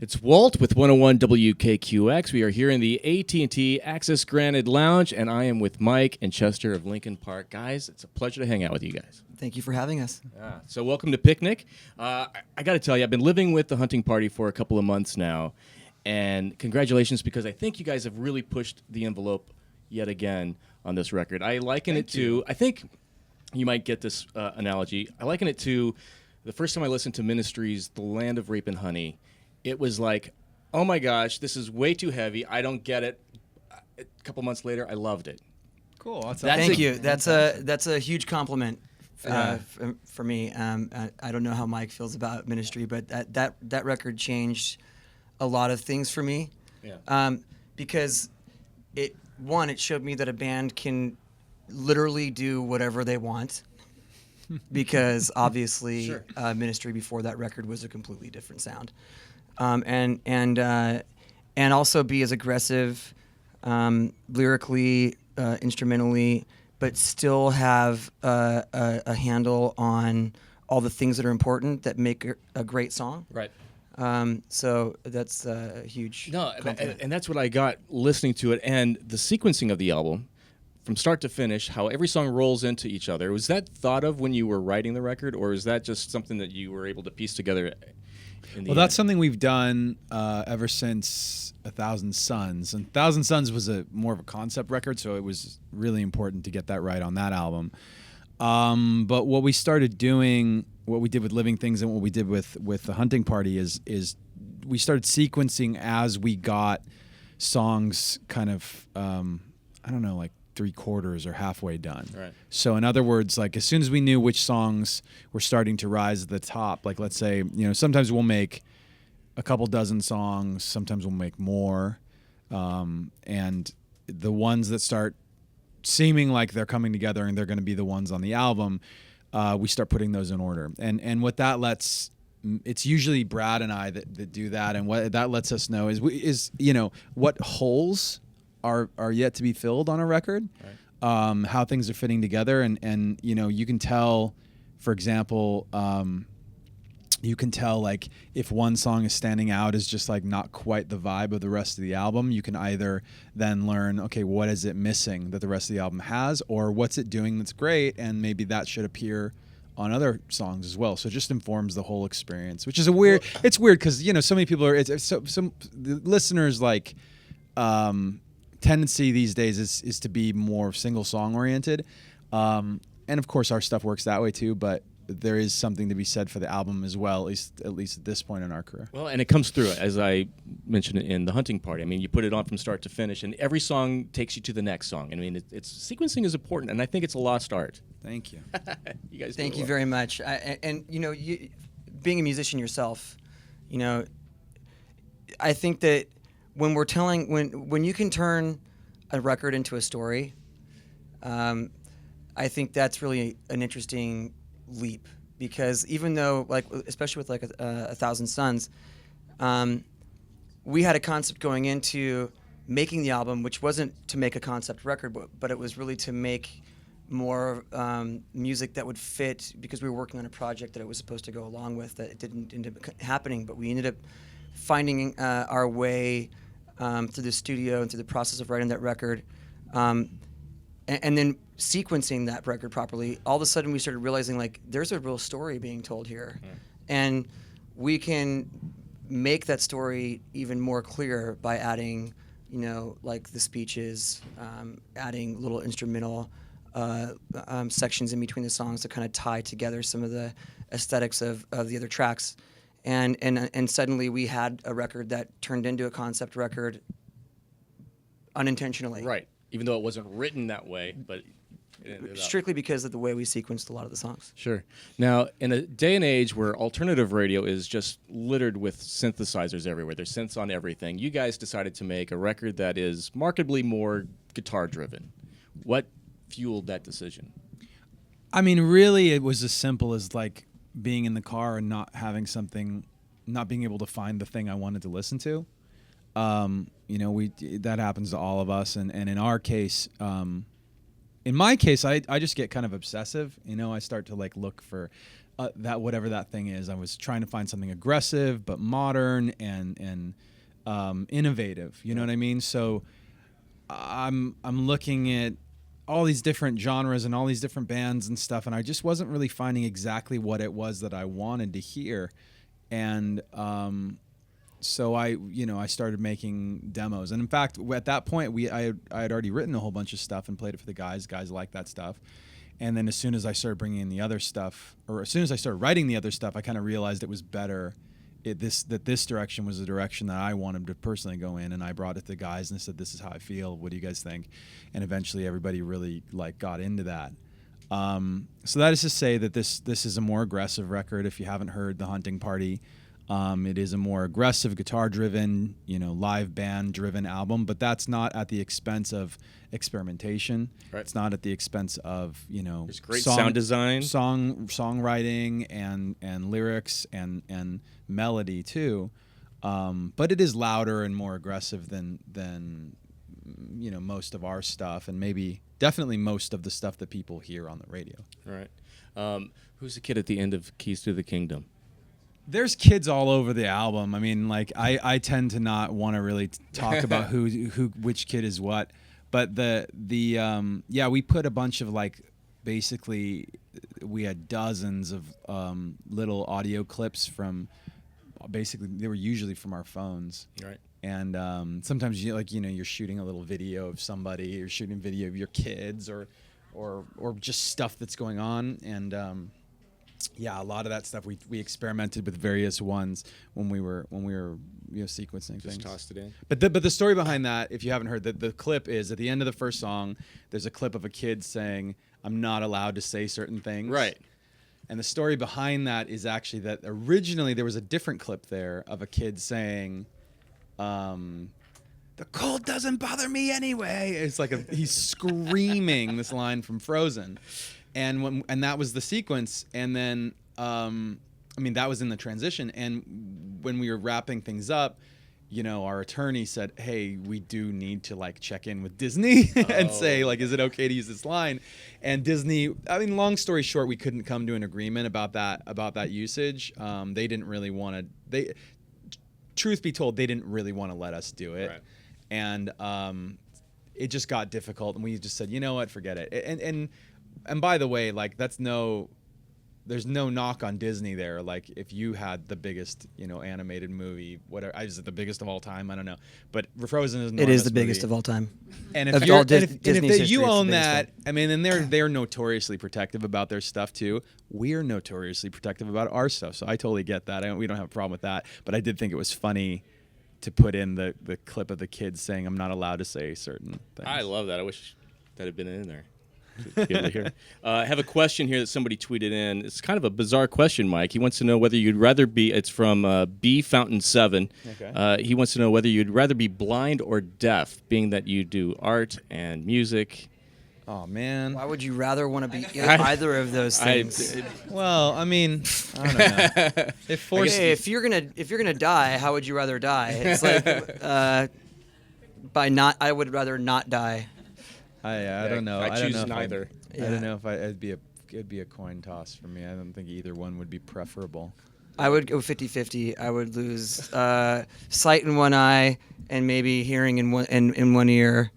It's wALT with 101 WKQX. We are here in the AT&T Access Granted Lounge, and I am with Mike and Chester of Linkin Park. Guys, it's a pleasure to hang out with you guys. Thank you for having us. So welcome to PIQNIQ. I got to tell you, I've been living with the Hunting Party for a couple of months now, and congratulations, because I think you guys have really pushed the envelope yet again on this record. I liken it to, I think you might get this analogy, I liken it to the first time I listened to Ministry's The Land of Rape and Honey. It was like, oh my gosh, this is way too heavy. I don't get it. A couple months later, I loved it. Cool. Thank you. That's a huge compliment for me. I don't know how Mike feels about Ministry, but that record changed a lot of things for me. Yeah. Because it showed me that a band can literally do whatever they want. Because obviously, Sure. Ministry before that record was a completely different sound. And also be as aggressive lyrically, instrumentally, but still have a handle on all the things that are important that make a great song. Right. So that's a huge compliment. And that's what I got listening to it, and the sequencing of the album from start to finish, how every song rolls into each other. Was that thought of when you were writing the record, or is that just something that you were able to piece together? Well, that's something we've done ever since 1,000 Suns. And 1,000 Suns was more of a concept record, so it was really important to get that right on that album. But what we started doing, what we did with Living Things and what we did with the Hunting Party is we started sequencing as we got songs kind of, like 3/4 or halfway done. Right. So in other words, like as soon as we knew which songs were starting to rise to the top, like let's say, sometimes we'll make a couple dozen songs, sometimes we'll make more. And the ones that start seeming like they're coming together and they're going to be the ones on the album, we start putting those in order. And what that lets, it's usually Brad and I that do that. And what that lets us know is what holes are yet to be filled on a record, right. How things are fitting together, and you can tell, for example, you can tell like if one song is standing out as just like not quite the vibe of the rest of the album. You can either then learn, okay, what is it missing that the rest of the album has, or what's it doing that's great, and maybe that should appear on other songs as well. So it just informs the whole experience, which is it's weird because so many people are some listeners like tendency these days is to be more single song oriented, and of course our stuff works that way too, but there is something to be said for the album as well, at least at this point in our career. Well, and it comes through, as I mentioned in the Hunting Party. I mean, you put it on from start to finish, and every song takes you to the next song. I mean, it's sequencing is important, and I think it's a lost art. Thank you. You guys. Thank you very much. You being a musician yourself, I think that when we're when you can turn a record into a story, I think that's really an interesting leap, because even though, like, especially with like 1,000 Suns, we had a concept going into making the album, which wasn't to make a concept record, but it was really to make more music that would fit, because we were working on a project that it was supposed to go along with that it didn't end up happening, but we ended up finding our way through the studio and through the process of writing that record, and then sequencing that record properly. All of a sudden we started realizing like there's a real story being told here, and we can make that story even more clear by adding like the speeches, adding little instrumental sections in between the songs to kind of tie together some of the aesthetics of the other tracks. And suddenly we had a record that turned into a concept record unintentionally. Right. Even though it wasn't written that way, but strictly because of the way we sequenced a lot of the songs. Sure. Now, in a day and age where alternative radio is just littered with synthesizers everywhere, there's synths on everything, you guys decided to make a record that is markedly more guitar-driven. What fueled that decision? I mean, really, it was as simple as like being in the car and not being able to find the thing I wanted to listen to. That happens to all of us, and in our case, in my case, I just get kind of obsessive. I start to like look for that whatever that thing is. I was trying to find something aggressive but modern and innovative. You know what I mean? So I'm looking at all these different genres and all these different bands and stuff, and I just wasn't really finding exactly what it was that I wanted to hear. And so I started making demos. And in fact, at that point, I had already written a whole bunch of stuff and played it for the guys. Guys liked that stuff. And then as soon as I started bringing in the other stuff, or as soon as I started writing the other stuff, I kind of realized it was better. That this direction was the direction that I wanted to personally go in, and I brought it to the guys and said, "This is how I feel. What do you guys think?" And eventually, everybody really got into that. So that is to say that this is a more aggressive record. If you haven't heard The Hunting Party, it is a more aggressive, guitar-driven, live band-driven album. But that's not at the expense of experimentation. Right. It's not at the expense of There's great sound design, songwriting, and lyrics and melody too. But it is louder and more aggressive than most of our stuff, and definitely most of the stuff that people hear on the radio. Right. Who's the kid at the end of Keys to the Kingdom? There's kids all over the album. I mean, I tend to not want to really talk about which kid is what, but we put a bunch of basically we had dozens of little audio clips from basically they were usually from our phones. Right. And sometimes you're shooting a little video of somebody, you're shooting a video of your kids or just stuff that's going on, and a lot of that stuff we experimented with various ones when we were sequencing things. Just tossed it in. But the story behind that, if you haven't heard, the clip is at the end of the first song. There's a clip of a kid saying, "I'm not allowed to say certain things." Right. And the story behind that is actually that originally there was a different clip there of a kid saying, "The cold doesn't bother me anyway." It's he's screaming this line from Frozen. And that was the sequence, and then that was in the transition. And when we were wrapping things up, our attorney said, "Hey, we do need to check in with Disney and say is it okay to use this line?" And Disney, long story short, we couldn't come to an agreement about that usage. They didn't really want to. Truth be told, they didn't really want to let us do it, right. And it just got difficult, and we just said, "You know what, forget it." And by the way, there's no knock on Disney there. If you had the biggest, animated movie, whatever, is it the biggest of all time? I don't know, but Frozen is. It is the biggest of all time. And if you own that, and they're notoriously protective about their stuff too. We're notoriously protective about our stuff, so I totally get that. We don't have a problem with that. But I did think it was funny to put in the clip of the kids saying, "I'm not allowed to say certain things." I love that. I wish that had been in there. To be able to hear. I have a question here that somebody tweeted in. It's kind of a bizarre question, Mike. He wants to know whether you'd rather be. It's from B Fountain 7. Okay. He wants to know whether you'd rather be blind or deaf, being that you do art and music. Oh man! Why would you rather want to be either of those things? I don't know. If you're gonna die, how would you rather die? It's I would rather not die. I don't know. I choose neither. I don't know if it'd be a coin toss for me. I don't think either one would be preferable. I would go 50-50. I would lose sight in one eye and maybe hearing in one ear,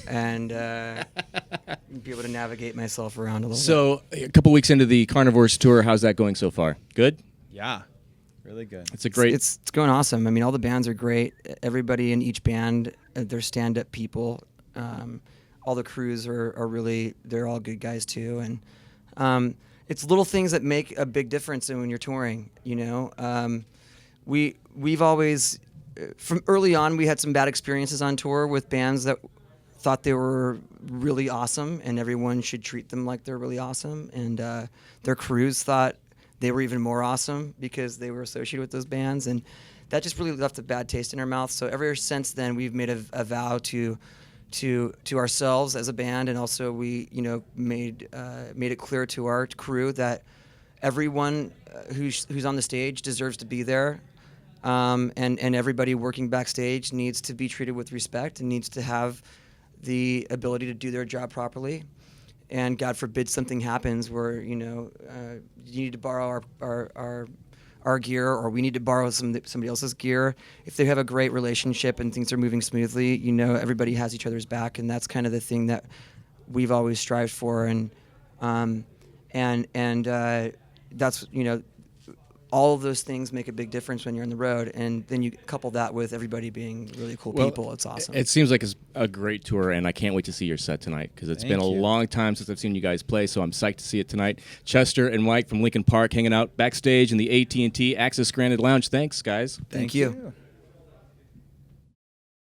and be able to navigate myself around a little bit. So a couple weeks into the Carnivores tour, how's that going so far? Good? Yeah. Really good. It's going awesome. All the bands are great. Everybody in each band, they're stand-up people. All the crews they're all good guys too, and it's little things that make a big difference when you're touring. We've always, from early on, we had some bad experiences on tour with bands that thought they were really awesome, and everyone should treat them like they're really awesome, and their crews thought they were even more awesome because they were associated with those bands, and that just really left a bad taste in our mouth. So ever since then, we've made a vow to ourselves as a band, and also we made it clear to our crew that everyone who's on the stage deserves to be there, and everybody working backstage needs to be treated with respect and needs to have the ability to do their job properly. and God forbid something happens where you need to borrow our gear, or we need to borrow somebody else's gear. If they have a great relationship and things are moving smoothly, everybody has each other's back, and that's kind of the thing that we've always strived for, and that's all of those things make a big difference when you're on the road, and then you couple that with everybody being really cool people. It's awesome. It seems like it's a great tour, and I can't wait to see your set tonight because it's been a long time since I've seen you guys play, so I'm psyched to see it tonight. Chester and Mike from Linkin Park hanging out backstage in the AT&T Access Granted Lounge. Thanks, guys. Thank you.